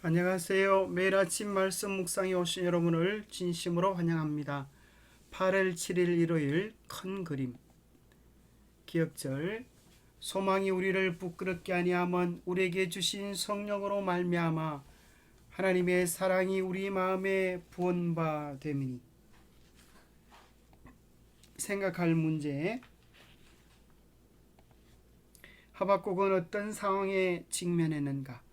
안녕하세요. 매일 아침 말씀 묵상에 오신 여러분을 진심으로 환영합니다. 8월 7일 일요일 큰 그림 기억절 소망이 우리를 부끄럽게 아니함은 우리에게 주신 성령으로 말미암아 하나님의 사랑이 우리 마음에 부은 바 됨이니. 생각할 문제, 하박국은 어떤 상황에 직면했는가?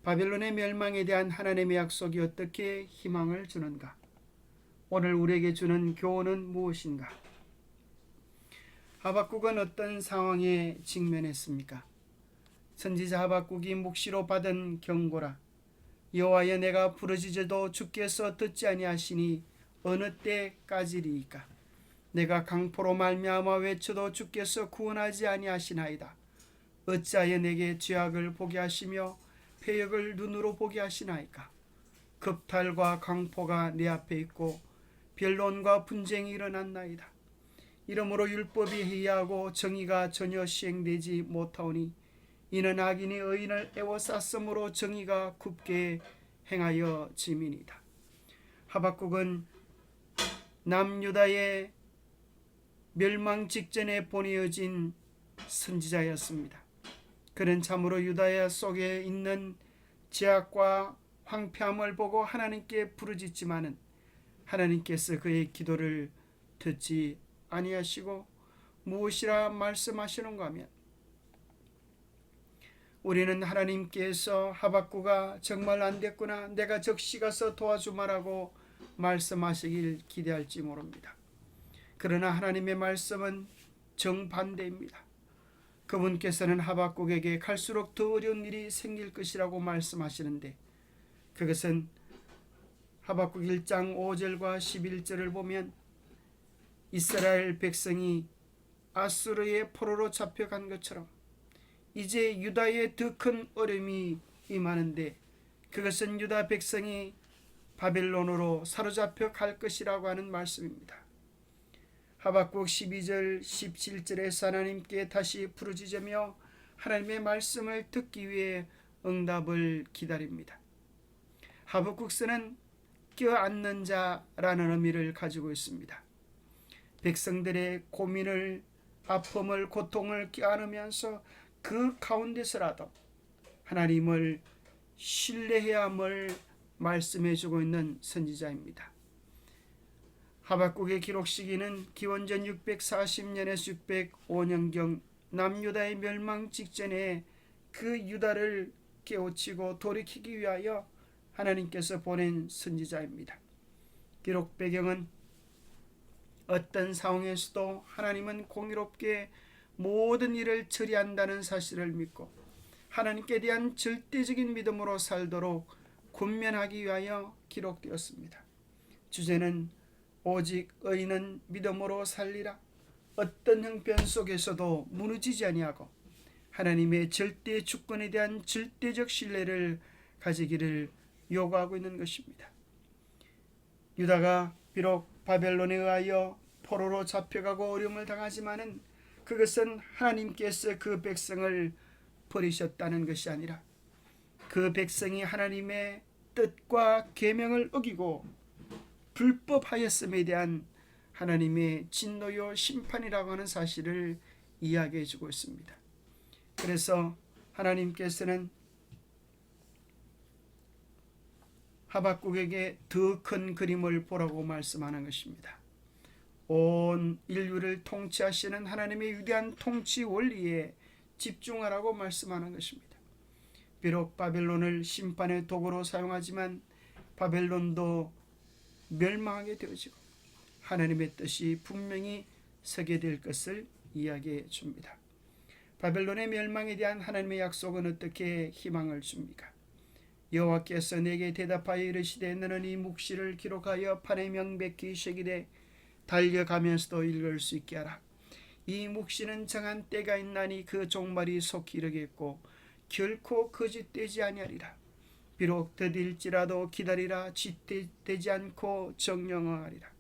바벨론의 멸망에 대한 하나님의 약속이 어떻게 희망을 주는가? 오늘 우리에게 주는 교훈은 무엇인가? 하박국은 어떤 상황에 직면했습니까? 선지자 하박국이 묵시로 받은 경고라. 여호와여, 내가 부르짖어도 주께서 듣지 아니하시니 어느 때까지리이까? 내가 강포로 말미암아 외쳐도 주께서 구원하지 아니하시나이다. 어찌하여 내게 죄악을 보게 하시며 패역을 눈으로 보게 하시나이까? 급탈과 강포가 내 앞에 있고 변론과 분쟁이 일어났나이다. 이러므로 율법이 해이하고 정의가 전혀 시행되지 못하오니 이는 악인이 의인을 애워쌌으므로 정의가 굽게 행하여 짐이니이다. 하박국은 남유다의 멸망 직전에 보내어진 선지자였습니다. 그는 참으로 유다야 속에 있는 죄악과 황폐함을 보고 하나님께 부르짖지만은 하나님께서 그의 기도를 듣지 아니하시고 무엇이라 말씀하시는가 하면, 우리는 하나님께서 하박국아 정말 안됐구나, 내가 적시 가서 도와주마라고 말씀하시길 기대할지 모릅니다. 그러나 하나님의 말씀은 정반대입니다. 그분께서는 하박국에게 갈수록 더 어려운 일이 생길 것이라고 말씀하시는데, 그것은 하박국 1장 5절과 11절을 보면 이스라엘 백성이 아수르의 포로로 잡혀간 것처럼 이제 유다에 더 큰 어려움이 임하는데, 그것은 유다 백성이 바벨론으로 사로잡혀 갈 것이라고 하는 말씀입니다. 하박국 12절 17절에서 하나님께 다시 부르짖으며 하나님의 말씀을 듣기 위해 응답을 기다립니다. 하박국서는 껴안는 자라는 의미를 가지고 있습니다. 백성들의 고민을, 아픔을, 고통을 껴안으면서 그 가운데서라도 하나님을 신뢰해야 함을 말씀해주고 있는 선지자입니다. 하박국의 기록 시기는 기원전 640년에서 605년경 남유다의 멸망 직전에 그 유다를 깨우치고 돌이키기 위하여 하나님께서 보낸 선지자입니다. 기록 배경은 어떤 상황에서도 하나님은 공의롭게 모든 일을 처리한다는 사실을 믿고 하나님께 대한 절대적인 믿음으로 살도록 군면하기 위하여 기록되었습니다. 주제는 오직 의인은 믿음으로 살리라. 어떤 형편 속에서도 무너지지 아니하고 하나님의 절대 주권에 대한 절대적 신뢰를 가지기를 요구하고 있는 것입니다. 유다가 비록 바벨론에 의하여 포로로 잡혀가고 어려움을 당하지만은 그것은 하나님께서 그 백성을 버리셨다는 것이 아니라 그 백성이 하나님의 뜻과 계명을 어기고 불법하였음에 대한 하나님의 진노요 심판이라고 하는 사실을 이야기해 주고 있습니다. 그래서 하나님께서는 하박국에게 더 큰 그림을 보라고 말씀하는 것입니다. 온 인류를 통치하시는 하나님의 위대한 통치 원리에 집중하라고 말씀하는 것입니다. 비록 바벨론을 심판의 도구로 사용하지만 바벨론도 멸망하게 되어지고 하나님의 뜻이 분명히 서게 될 것을 이야기해 줍니다. 바벨론의 멸망에 대한 하나님의 약속은 어떻게 희망을 줍니까? 여호와께서 내게 대답하여 이르시되 너는 이 묵시를 기록하여 판에 명백히 새기되 달려가면서도 읽을 수 있게 하라. 이 묵시는 정한 때가 있나니 그 종말이 속히 이르겠고 결코 거짓되지 아니하리라. 비록 더딜지라도 기다리라. 짓되지 않고 정령하리라.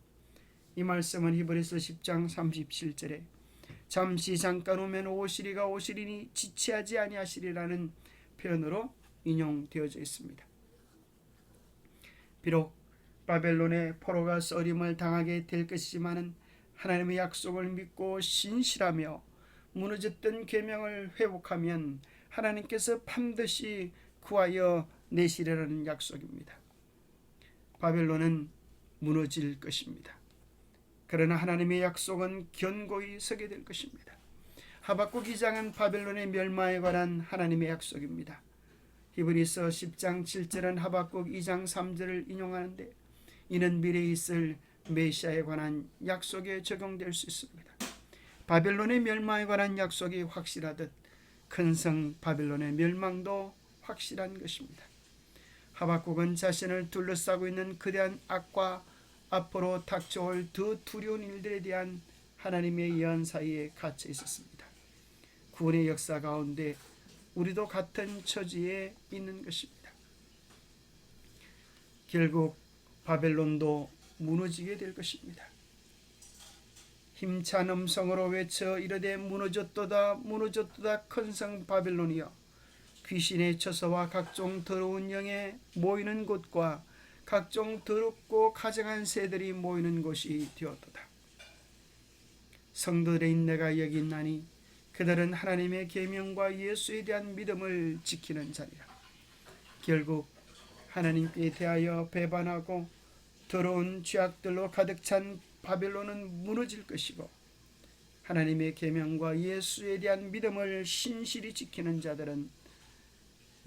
이 말씀은 히브리서 10장 37절에 잠시 잠깐 오면 오시리가 오시리니 지체하지 아니하시리라는 표현으로 인용되어져 있습니다. 비록 바벨론의 포로가 썰림을 당하게 될 것이지만은 하나님의 약속을 믿고 신실하며 무너졌던 계명을 회복하면 하나님께서 반드시 구하여 내시려는 약속입니다. 바벨론은 무너질 것입니다. 그러나 하나님의 약속은 견고히 서게 될 것입니다. 하박국 2장은 바벨론의 멸망에 관한 하나님의 약속입니다. 히브리서 10장 7절은 하박국 2장 3절을 인용하는데 이는 미래에 있을 메시아에 관한 약속에 적용될 수 있습니다. 바벨론의 멸망에 관한 약속이 확실하듯 큰 성 바벨론의 멸망도 확실한 것입니다. 하박국은 자신을 둘러싸고 있는 거대한 악과 앞으로 닥쳐올 더 두려운 일들에 대한 하나님의 예언 사이에 갇혀 있었습니다. 구원의 역사 가운데 우리도 같은 처지에 있는 것입니다. 결국 바벨론도 무너지게 될 것입니다. 힘찬 음성으로 외쳐 이르되 무너졌도다 무너졌도다 큰 성 바벨론이여 귀신의 처소와 각종 더러운 영에 모이는 곳과 각종 더럽고 가증한 새들이 모이는 곳이 되었도다. 성도들인 내가 여기 있나니 그들은 하나님의 계명과 예수에 대한 믿음을 지키는 자리라. 결국 하나님께 대하여 배반하고 더러운 죄악들로 가득 찬 바벨론은 무너질 것이고 하나님의 계명과 예수에 대한 믿음을 신실히 지키는 자들은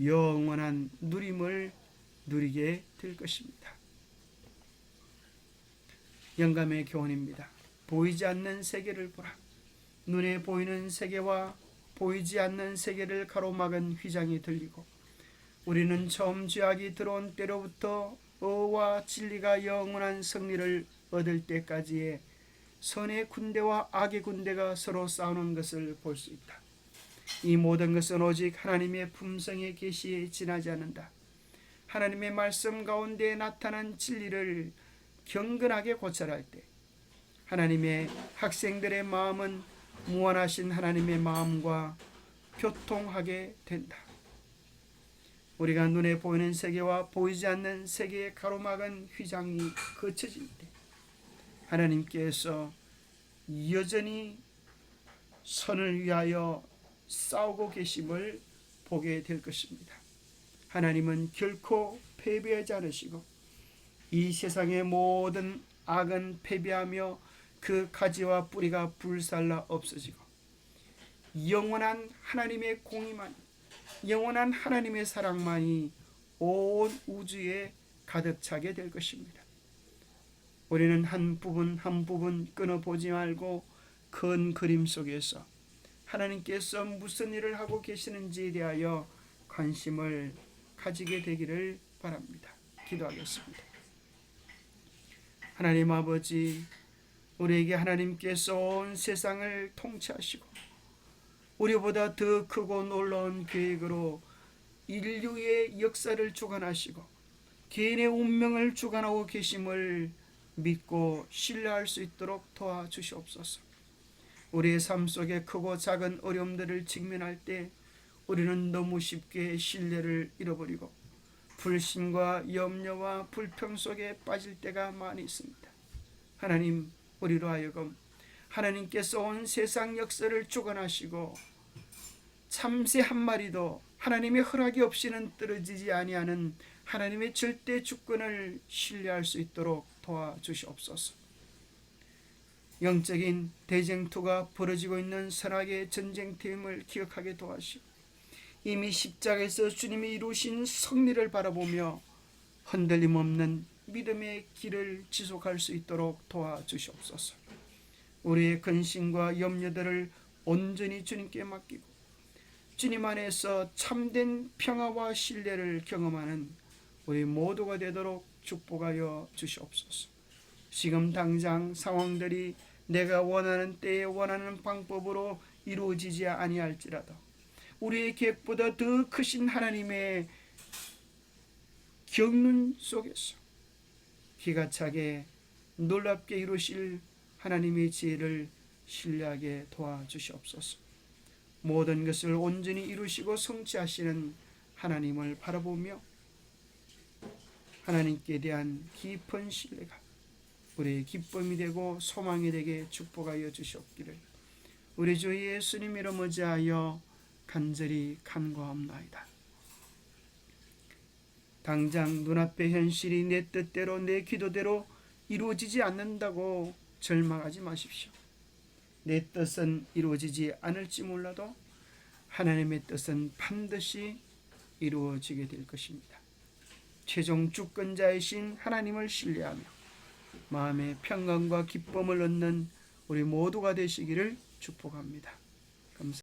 영원한 누림을 누리게 될 것입니다. 영감의 교훈입니다. 보이지 않는 세계를 보라. 눈에 보이는 세계와 보이지 않는 세계를 가로막은 휘장이 들리고 우리는 처음 죄악이 들어온 때로부터 의와 진리가 영원한 승리를 얻을 때까지의 선의 군대와 악의 군대가 서로 싸우는 것을 볼 수 있다. 이 모든 것은 오직 하나님의 품성의 계시에 지나지 않는다. 하나님의 말씀 가운데 나타난 진리를 경건하게 고찰할 때 하나님의 학생들의 마음은 무한하신 하나님의 마음과 교통하게 된다. 우리가 눈에 보이는 세계와 보이지 않는 세계의 가로막은 휘장이 거쳐질 때 하나님께서 여전히 선을 위하여 싸우고 계심을 보게 될 것입니다. 하나님은 결코 패배하지 않으시고 이 세상의 모든 악은 패배하며 그 가지와 뿌리가 불살라 없어지고 영원한 하나님의 공의만 영원한 하나님의 사랑만이 온 우주에 가득 차게 될 것입니다. 우리는 한 부분 한 부분 끊어보지 말고 큰 그림 속에서 하나님께서 무슨 일을 하고 계시는지에 대하여 관심을 가지게 되기를 바랍니다. 기도하겠습니다. 하나님 아버지, 우리에게 하나님께서 온 세상을 통치하시고 우리보다 더 크고 놀라운 계획으로 인류의 역사를 주관하시고 개인의 운명을 주관하고 계심을 믿고 신뢰할 수 있도록 도와주시옵소서. 우리의 삶 속에 크고 작은 어려움들을 직면할 때 우리는 너무 쉽게 신뢰를 잃어버리고 불신과 염려와 불평 속에 빠질 때가 많이 있습니다. 하나님, 우리로 하여금 하나님께서 온 세상 역사를 주관하시고 참새 한 마리도 하나님의 허락이 없이는 떨어지지 아니하는 하나님의 절대 주권을 신뢰할 수 있도록 도와주시옵소서. 영적인 대쟁투가 벌어지고 있는 선악의 전쟁터임을 기억하게 도와시고 이미 십자가에서 주님이 이루신 승리를 바라보며 흔들림 없는 믿음의 길을 지속할 수 있도록 도와주시옵소서. 우리의 근심과 염려들을 온전히 주님께 맡기고 주님 안에서 참된 평화와 신뢰를 경험하는 우리 모두가 되도록 축복하여 주시옵소서. 지금 당장 상황들이 내가 원하는 때에 원하는 방법으로 이루어지지 아니할지라도 우리의 계획보다 더 크신 하나님의 경륜 속에서 기가 차게 놀랍게 이루실 하나님의 지혜를 신뢰하게 도와주시옵소서. 모든 것을 온전히 이루시고 성취하시는 하나님을 바라보며 하나님께 대한 깊은 신뢰가 우리의 기쁨이 되고 소망이 되게 축복하여 주시옵기를 우리 주 예수님 이름 의지하여 간절히 간구하옵나이다. 당장 눈앞의 현실이 내 뜻대로 내 기도대로 이루어지지 않는다고 절망하지 마십시오. 내 뜻은 이루어지지 않을지 몰라도 하나님의 뜻은 반드시 이루어지게 될 것입니다. 최종 주권자이신 하나님을 신뢰하며 마음의 평강과 기쁨을 얻는 우리 모두가 되시기를 축복합니다. 감사합니다.